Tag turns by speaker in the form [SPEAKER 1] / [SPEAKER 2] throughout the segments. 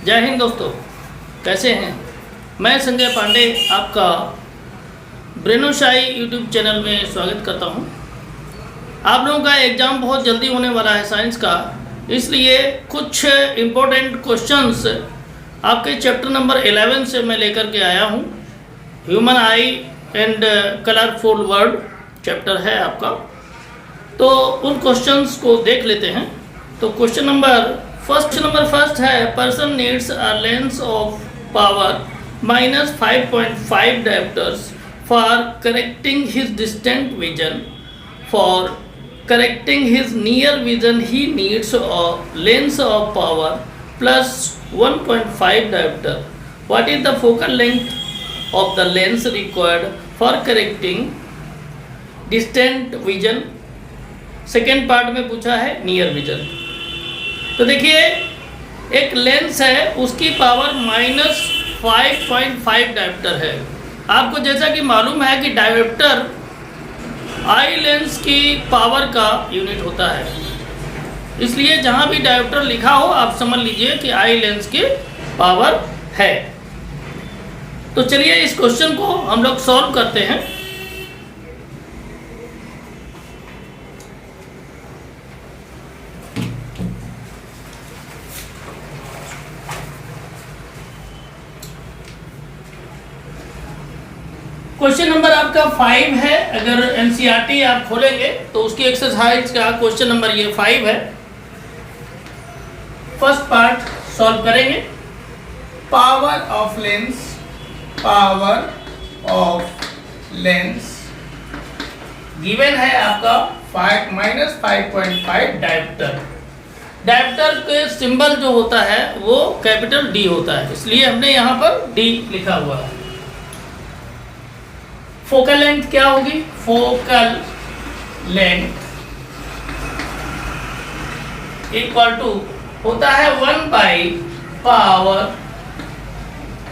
[SPEAKER 1] जय हिंद दोस्तों, कैसे हैं। मैं संजय पांडे आपका ब्रेनोशाई यूट्यूब चैनल में स्वागत करता हूं। आप लोगों का एग्ज़ाम बहुत जल्दी होने वाला है साइंस का, इसलिए कुछ इम्पोर्टेंट क्वेश्चंस आपके चैप्टर नंबर 11 से मैं लेकर के आया हूं। Human I and colourful world chapter है आपका, तो उन क्वेश्चंस को देख लेते हैं। तो क्वेश्चन नंबर फर्स्ट है, person needs a lens of power -5.5 dioptres for correcting his distant vision. For correcting his near vision he needs a lens of power +1.5 dioptre. What is the focal length of the lens required for correcting distant vision. Second part में पूछा है near vision. तो देखिए, एक lens है, उसकी power -5.5 dioptre है। आपको जैसा कि मालूम है कि डायोप्टर आई लेंस की पावर का यूनिट होता है, इसलिए जहाँ भी डायोप्टर लिखा हो आप समझ लीजिए कि आई लेंस की पावर है। तो चलिए इस क्वेश्चन को हम लोग सॉल्व करते हैं। क्वेश्चन नंबर आपका 5 है। अगर एनसीईआरटी आप खोलेंगे तो उसकी एक्सरसाइज का क्वेश्चन नंबर ये 5 है। फर्स्ट पार्ट सॉल्व करेंगे।
[SPEAKER 2] पावर ऑफ लेंस
[SPEAKER 1] गिवन है आपका
[SPEAKER 2] -5.5
[SPEAKER 1] डायोप्टर। डायोप्टर के सिंबल जो होता है वो कैपिटल डी होता है, इसलिए हमने यहाँ पर डी लिखा हुआ है। फोकल लेंथ क्या होगी? फोकल लेंथ इक्वल टू होता है 1/पावर।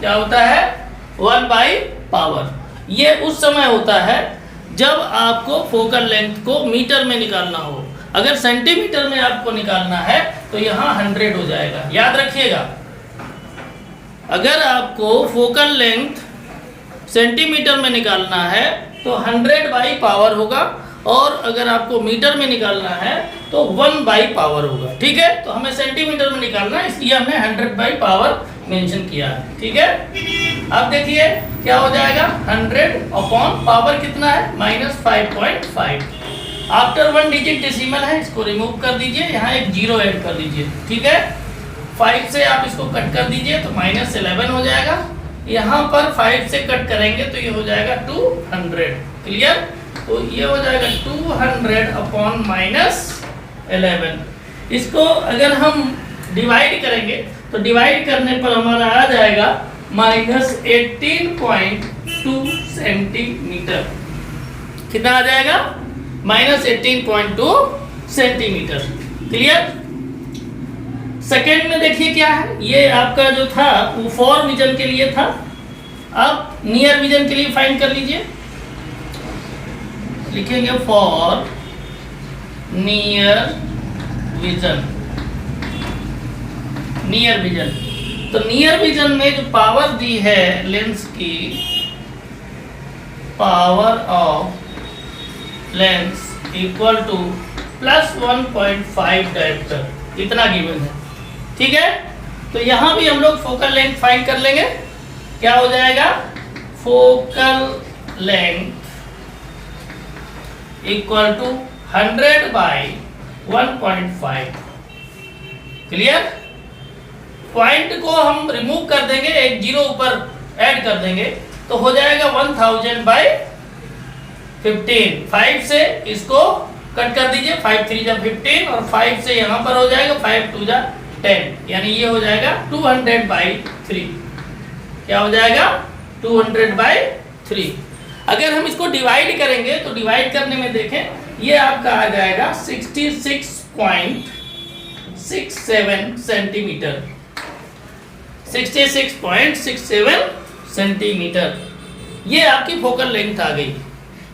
[SPEAKER 1] क्या होता है? 1/पावर। ये उस समय होता है जब आपको फोकल लेंथ को मीटर में निकालना हो। अगर सेंटीमीटर में आपको निकालना है तो यहाँ 100 हो जाएगा। याद रखिएगा, अगर आपको फोकल लेंथ सेंटीमीटर में निकालना है तो 100/पावर होगा, और अगर आपको मीटर में निकालना है तो 1/पावर होगा। ठीक है, तो हमें सेंटीमीटर में निकालना है, इसलिए हमने 100/पावर मेंशन किया है। ठीक है, अब देखिए क्या हो जाएगा। 100/पावर कितना है? -5.5। आफ्टर 1 डिजिट डेसिमल है, इसको रिमूव कर दीजिए, यहाँ एक 0 ऐड कर दीजिए। ठीक है, 5 से आप इसको कट कर दीजिए तो -11 हो जाएगा। यहाँ पर 5 से कट करेंगे तो ये हो जाएगा 200। क्लियर? तो ये हो जाएगा 200/-11। इसको अगर हम डिवाइड करेंगे तो डिवाइड करने पर हमारा आ जाएगा -18.2 सेंटीमीटर। कितना आ जाएगा? -18.2 सेंटीमीटर। क्लियर? सेकेंड में देखिए क्या है, ये आपका जो था वो फॉर विजन के लिए था। अब नियर विजन के लिए फाइंड कर लीजिए। लिखेंगे for near vision. Near vision, तो नियर विजन में जो पावर दी है लेंस की, power of lens equal to +1.5 dioptre, इतना गिवन है। ठीक है, तो यहां भी हम लोग फोकल लेंथ फाइंड कर लेंगे। क्या हो जाएगा? Focal length equal to 100/1.5। Clear? Point को हम रिमूव कर देंगे, एक 0 ऊपर ऐड कर देंगे तो हो जाएगा 1000/15। 5 से इसको कट कर दीजिए, 5 3 जा 15, और 5 से यहाँ पर हो जाएगा 5 2 जा 10, यानी ये हो जाएगा 200/3। क्या हो जाएगा? 200/3। अगर हम इसको डिवाइड करेंगे तो डिवाइड करने में देखें, ये आपका आ जाएगा 66.67 सेंटीमीटर। 66.67 सेंटीमीटर, ये आपकी फोकल लेंथ आ गई।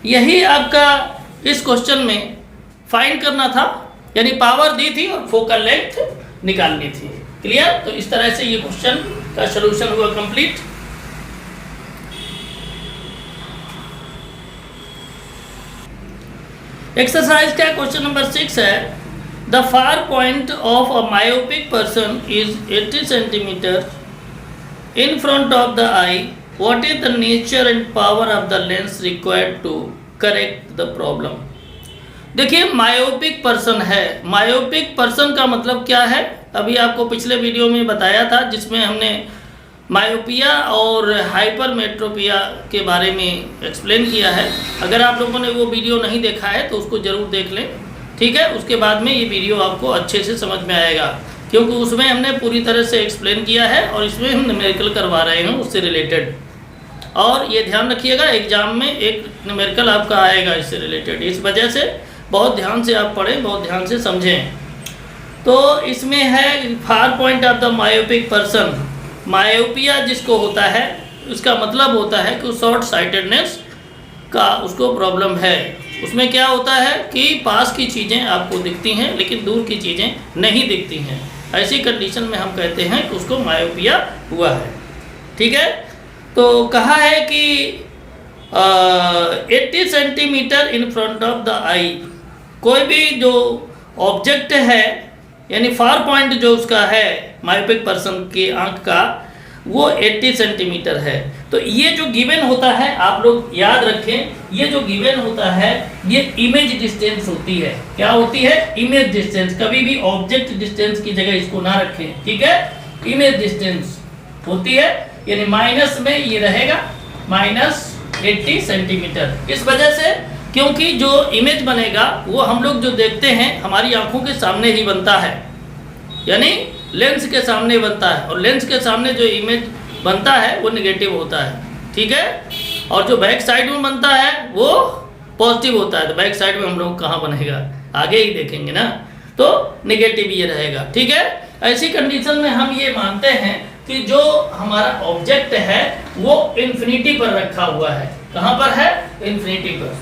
[SPEAKER 1] यही आपका इस क्वेश्चन में फाइंड करना था, यानी पावर दी थी और फोकल लेंथ निकालनी थी। क्लियर? तो इस तरह से ये क्वेश्चन का सलूशन हुआ कंप्लीट। एक्सरसाइज का क्वेश्चन नंबर 6 है, the far point of a myopic person is 80 centimetre in front of the eye. What is the nature and power of the lens required to correct the problem? देखिए, myopic person है। Myopic person का मतलब क्या है, अभी आपको पिछले video में बताया था, जिसमें हमने मायोपिया और हाइपरमेट्रोपिया के बारे में एक्सप्लेन किया है। अगर आप लोगों ने वो वीडियो नहीं देखा है तो उसको ज़रूर देख लें, ठीक है? उसके बाद में ये वीडियो आपको अच्छे से समझ में आएगा, क्योंकि उसमें हमने पूरी तरह से एक्सप्लेन किया है और इसमें हम न्यूमेरिकल करवा रहे हैं उससे रिलेटेड। और ये ध्यान रखिएगा, एग्जाम में एक न्यूमेरिकल आपका आएगा इससे रिलेटेड, इस वजह से बहुत ध्यान से आप पढ़ें, बहुत ध्यान से समझें। तो इसमें है far point of the myopic person. Myopia जिसको होता है, उसका मतलब होता है कि शॉर्ट साइटेडनेस का उसको प्रॉब्लम है। उसमें क्या होता है कि पास की चीज़ें आपको दिखती हैं लेकिन दूर की चीज़ें नहीं दिखती हैं। ऐसी कंडीशन में हम कहते हैं कि उसको मायोपिया हुआ है, ठीक है? तो कहा है कि 80 centimetre in front of the eye, कोई भी जो ऑब्जेक्ट है यानी फार पॉइंट जो उसका है मायोपिक पर्सन की आंख का, वो 80 सेंटीमीटर है। तो ये जो गिवन होता है, आप लोग याद रखें, ये जो गिवन होता है ये इमेज डिस्टेंस होती है। क्या होती है? Image distance. कभी भी ऑब्जेक्ट डिस्टेंस की जगह इसको ना रखें, ठीक है? इमेज डिस्टेंस होती है, यानी माइनस में ये रहेगा -80 सेंटीमीटर। इस वजह से, क्योंकि जो इमेज बनेगा वो हम लोग जो देखते हैं हमारी आंखों के सामने ही बनता है, यानी लेंस के सामने बनता है, और लेंस के सामने जो इमेज बनता है वो निगेटिव होता है, ठीक है? और जो बैक साइड में बनता है वो पॉजिटिव होता है। तो बैक साइड में हम लोग कहाँ बनेगा, आगे ही देखेंगे ना, तो निगेटिव ये रहेगा, ठीक है? ऐसी कंडीशन में हम ये मानते हैं कि जो हमारा ऑब्जेक्ट है वो इन्फिनिटी पर रखा हुआ है। कहाँ पर है? इन्फिनिटी पर,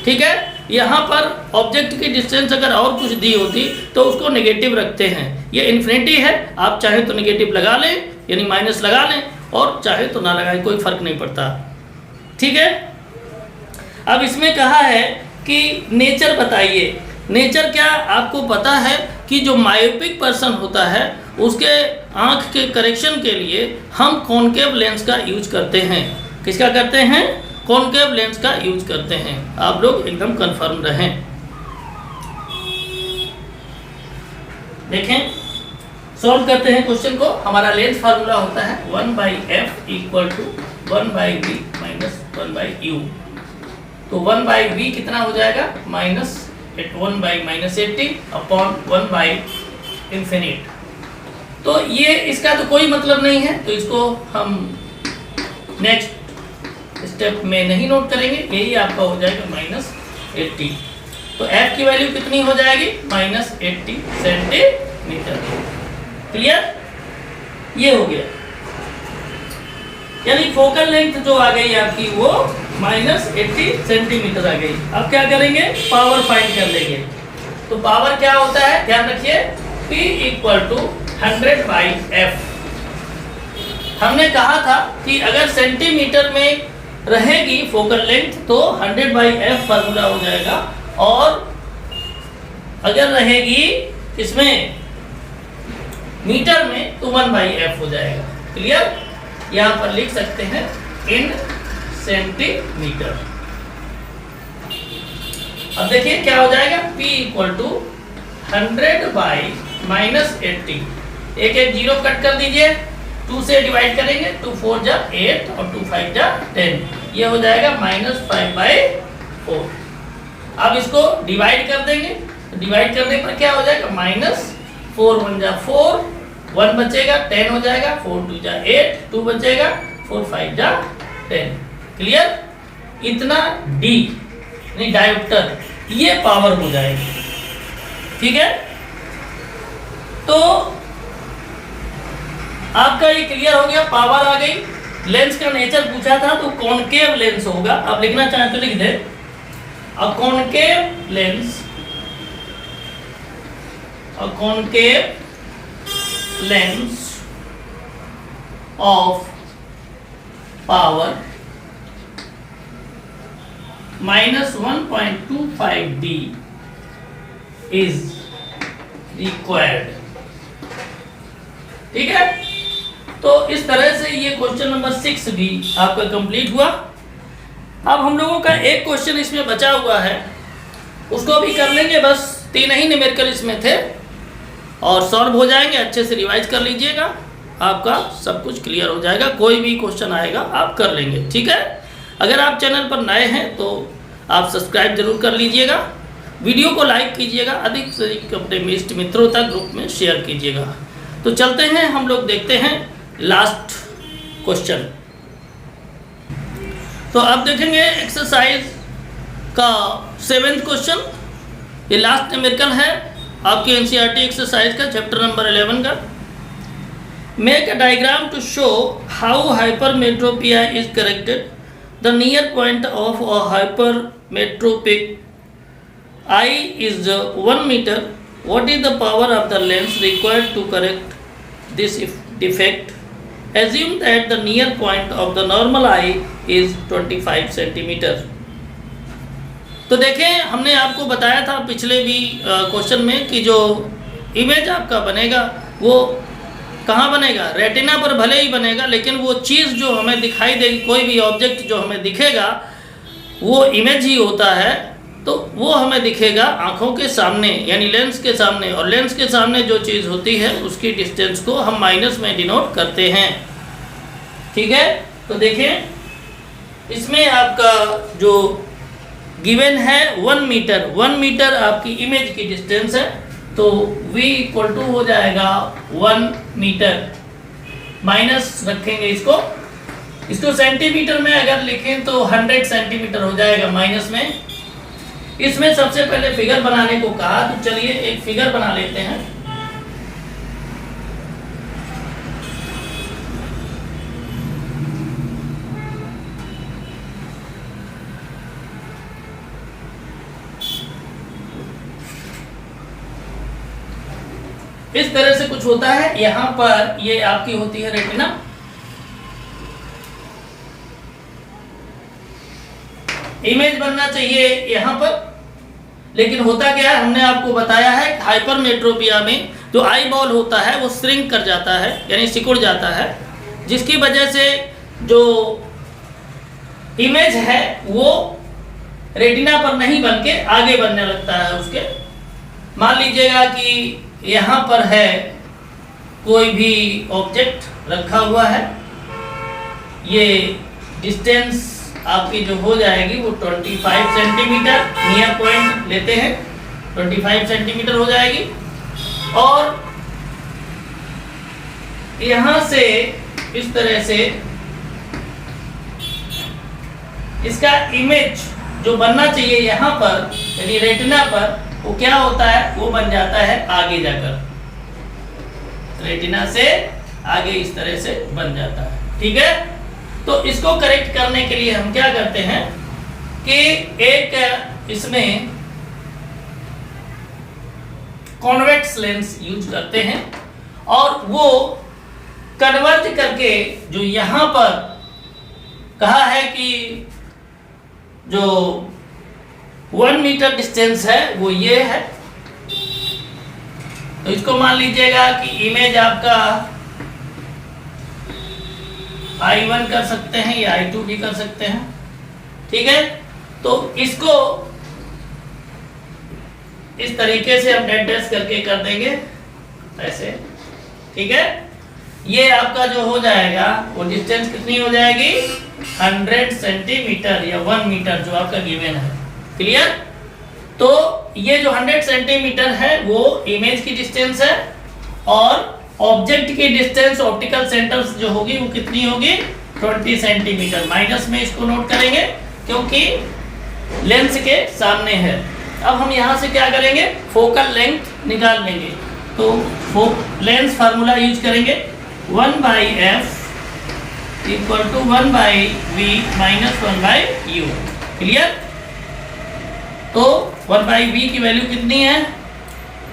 [SPEAKER 1] ठीक है? यहाँ पर ऑब्जेक्ट की डिस्टेंस अगर और कुछ दी होती तो उसको नेगेटिव रखते हैं। ये इन्फिनिटी है, आप चाहे तो नेगेटिव लगा लें यानी माइनस लगा लें, और चाहे तो ना लगाएं, कोई फर्क नहीं पड़ता, ठीक है? अब इसमें कहा है कि नेचर बताइए। नेचर क्या आपको पता है कि जो मायोपिक पर्सन होता है उसके आँख के करेक्शन के लिए हम कॉनकेव लेंस का यूज करते हैं। किसका करते हैं? कॉनकेव लेंस का यूज करते हैं। आप लोग एकदम कंफर्म रहें। देखें, सॉल्व करते हैं क्वेश्चन को। हमारा लेंस फार्मूला होता है 1/f = 1/v - 1/u। तो 1/v कितना हो जाएगा? -1/-80 अपॉन 1/∞। तो ये इसका तो कोई मतलब नहीं है, तो इसको हम नेक्स्ट स्टेप में नहीं नोट करेंगे। यही आपका हो जाएगा -80। तो f की वैल्यू कितनी हो जाएगी? -80 सेंटीमीटर। क्लियर? ये हो गया, यानी फोकल लेंथ जो आ गई आपकी वो -80 सेंटीमीटर आ गई। अब क्या करेंगे? पावर फाइंड कर लेंगे। तो पावर क्या होता है, ध्यान रखिए, P = 100/f। हमने कहा था कि अगर सेंटीमीटर में रहेगी फोकल लेंथ तो 100/f फार्मूला हो जाएगा, और अगर रहेगी इसमें मीटर में तो 1/f हो जाएगा। क्लियर? यहाँ पर लिख सकते हैं इन सेंटीमीटर। अब देखिए क्या हो जाएगा? P = 100/-80। एक 0 कट कर दीजिए, 2 से डिवाइड करेंगे, 2 4 जा 8 और 2 5 जा 10। ये हो जाएगा -5/4। अब इसको डिवाइड कर देंगे, तो डिवाइड करने पर क्या हो जाएगा? -4 1 जा 4, 1 बचेगा, 10 हो जाएगा, 4 2 जा 8, 2 बचेगा, 4 5 जा 10। क्लियर? इतना D यानी डायोप्टर, ये पावर हो जाएगी, ठीक है? तो आपका ये क्लियर हो गया, पावर आ गई। लेंस का नेचर पूछा था तो कॉनकेव लेंस होगा। आप लिखना चाहें तो लिख दे, a concave lens, a concave length of power minus 1.25D is required। ठीक है, तो इस तरह से ये क्वेश्चन नंबर 6 भी आपका कंप्लीट हुआ। अब हम लोगों का एक क्वेश्चन इसमें बचा हुआ है, उसको भी कर लेंगे। बस 3 ही न्यूमेरिकल इसमें थे और सॉल्व हो जाएंगे। अच्छे से रिवाइज कर लीजिएगा, आपका सब कुछ क्लियर हो जाएगा। कोई भी क्वेश्चन आएगा आप कर लेंगे। ठीक है, अगर आप चैनल पर नए हैं तो आप सब्सक्राइब जरूर कर लीजिएगा, वीडियो को लाइक कीजिएगा, अधिक से अधिक अपने इष्ट मित्रों तक ग्रुप में शेयर कीजिएगा। तो चलते हैं, हम लोग देखते हैं लास्ट क्वेश्चन। तो अब देखेंगे एक्सरसाइज का 7th क्वेश्चन। ये लास्ट न्यूमेरिकल है आपके एनसीईआरटी एक्सरसाइज का, चैप्टर नंबर 11 का। Make a diagram to show how hypermetropia is corrected. The near point of a hypermetropic I is 1 meter. What is the power of the lens required to correct this defect? Assume that the near point of the normal eye is 25 centimeter. तो देखें, हमने आपको बताया था पिछले भी question में कि जो इमेज आपका बनेगा वो कहाँ बनेगा, रेटिना पर भले ही बनेगा, लेकिन वो चीज़ जो हमें दिखाई देगी, कोई भी ऑब्जेक्ट जो हमें दिखेगा वो इमेज ही होता है। तो वो हमें दिखेगा आँखों के सामने, यानी लेंस के सामने, और लेंस के सामने जो चीज़ होती है उसकी डिस्टेंस को हम माइनस में डिनोट करते हैं। ठीक है, तो देखें इसमें आपका जो गिवन है 1 मीटर, 1 मीटर आपकी इमेज की डिस्टेंस है। तो v इक्वल टू हो जाएगा 1 मीटर, माइनस रखेंगे इसको सेंटीमीटर में अगर लिखें तो 100 सेंटीमीटर हो जाएगा माइनस में। इसमें सबसे पहले फिगर बनाने को कहा, तो चलिए एक फिगर बना लेते हैं। इस तरह से कुछ होता है। यहां पर ये आपकी होती है रेटिना, इमेज बनना चाहिए यहाँ पर, लेकिन होता क्या है, हमने आपको बताया है हाइपरमेट्रोपिया में जो आई बॉल होता है वो श्रिंक कर जाता है, यानी सिकुड़ जाता है, जिसकी वजह से जो इमेज है वो रेटिना पर नहीं बन के आगे बनने लगता है उसके। मान लीजिएगा कि यहाँ पर है कोई भी ऑब्जेक्ट रखा हुआ है, ये डिस्टेंस आपकी जो हो जाएगी वो 25 सेंटीमीटर, नियर पॉइंट लेते हैं 25 सेंटीमीटर हो जाएगी। और यहाँ से इस तरह से इसका इमेज जो बनना चाहिए यहाँ पर, यानी रेटिना पर, वो क्या होता है, वो बन जाता है आगे जाकर, रेटिना से आगे इस तरह से बन जाता है। ठीक है, तो इसको करेक्ट करने के लिए हम क्या करते हैं कि एक इसमें कॉन्वेक्स लेंस यूज करते हैं और वो कन्वर्ट करके जो यहाँ पर कहा है कि जो 1 मीटर डिस्टेंस है वो ये है। तो इसको मान लीजिएगा कि इमेज आपका I1 कर सकते हैं या I2 भी कर सकते हैं। ठीक है, तो इसको इस तरीके से हम डैश करके कर देंगे ऐसे। ठीक है, ये आपका जो हो जाएगा वो डिस्टेंस कितनी हो जाएगी, 100 सेंटीमीटर या 1 मीटर जो आपका गिवन है। क्लियर, तो ये जो 100 सेंटीमीटर है वो इमेज की डिस्टेंस है और ऑब्जेक्ट की डिस्टेंस ऑप्टिकल सेंटर्स जो होगी वो कितनी होगी, 20 सेंटीमीटर। माइनस में इसको नोट करेंगे क्योंकि लेंस के सामने है। अब हम यहाँ से क्या करेंगे, फोकल लेंथ निकाल लेंगे। तो लेंस फार्मूला यूज करेंगे, 1/f equal to 1/v minus 1/u। Clear, तो 1/v की वैल्यू कितनी है,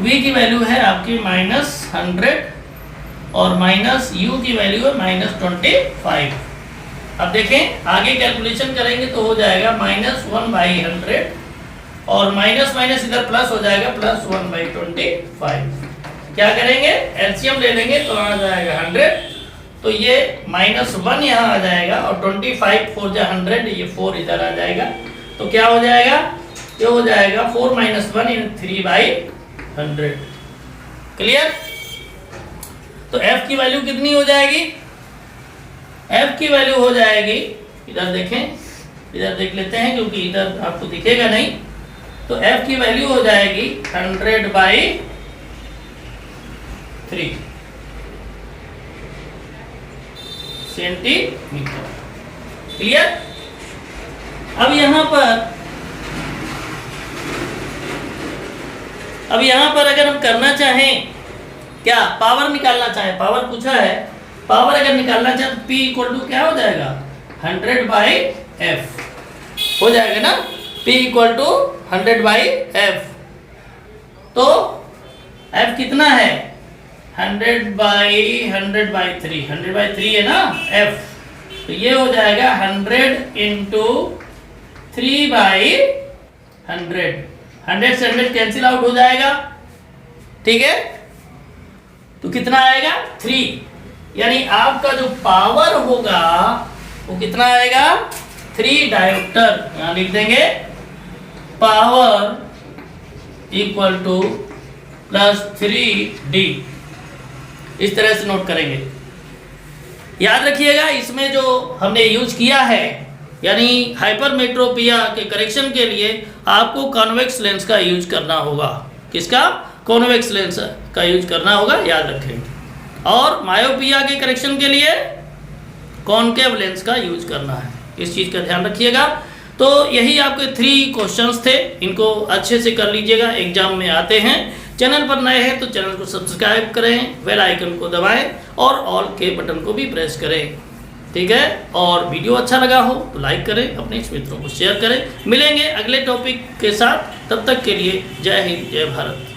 [SPEAKER 1] v की वैल्यू है आपकी -100 और माइनस u की वैल्यू है -25। अब देखें आगे कैलकुलेशन करेंगे तो हो जाएगा -1/100 और माइनस माइनस इधर प्लस हो जाएगा +1/25। क्या करेंगे, एलसीएम ले लेंगे तो आ जाएगा 100, तो ये -1 यहाँ आ जाएगा और 25 4 जा 100, ये 4 इधर आ जाएगा, तो क्या हो जाएगा, ये हो जाएगा 4 - 1 इन 3/100। क्लियर। तो f की वैल्यू कितनी हो जाएगी, f की वैल्यू हो जाएगी, इधर देखें, इधर देख लेते हैं क्योंकि इधर आपको दिखेगा नहीं, तो f की वैल्यू हो जाएगी 100/3 सेंटीमीटर। क्लियर। अब यहां पर अगर हम करना चाहें, क्या पावर निकालना चाहें, पावर पूछा है, पावर अगर निकालना चाहें तो P = क्या हो जाएगा, 100/f हो जाएगा ना, P = 100/f। तो f कितना है, 100/100/3, 100/3 है ना f, तो ये हो जाएगा 100 × 3/100, 100 से 100 कैंसिल आउट हो जाएगा, ठीक है, तो कितना आएगा 3, यानी आपका जो पावर होगा वो कितना आएगा 3 डायोप्टर, यहां लिख देंगे पावर = +3D, इस तरह से नोट करेंगे। याद रखिएगा इसमें जो हमने यूज किया है यानी हाइपरमेट्रोपिया के करेक्शन के लिए आपको कॉन्वेक्स लेंस का यूज करना होगा। किसका, कॉन्वेक्स लेंस का यूज करना होगा, याद रखें। और मायोपिया के करेक्शन के लिए कॉनकेव लेंस का यूज करना है, इस चीज़ का ध्यान रखिएगा। तो यही आपके 3 क्वेश्चंस थे, इनको अच्छे से कर लीजिएगा, एग्जाम में आते हैं। चैनल पर नए हैं तो चैनल को सब्सक्राइब करें, बेल आइकन को दबाएं और ऑल के बटन को भी प्रेस करें, ठीक है। और वीडियो अच्छा लगा हो तो लाइक करें, अपने मित्रों को शेयर करें। मिलेंगे अगले टॉपिक के साथ, तब तक के लिए जय हिंद जय भारत।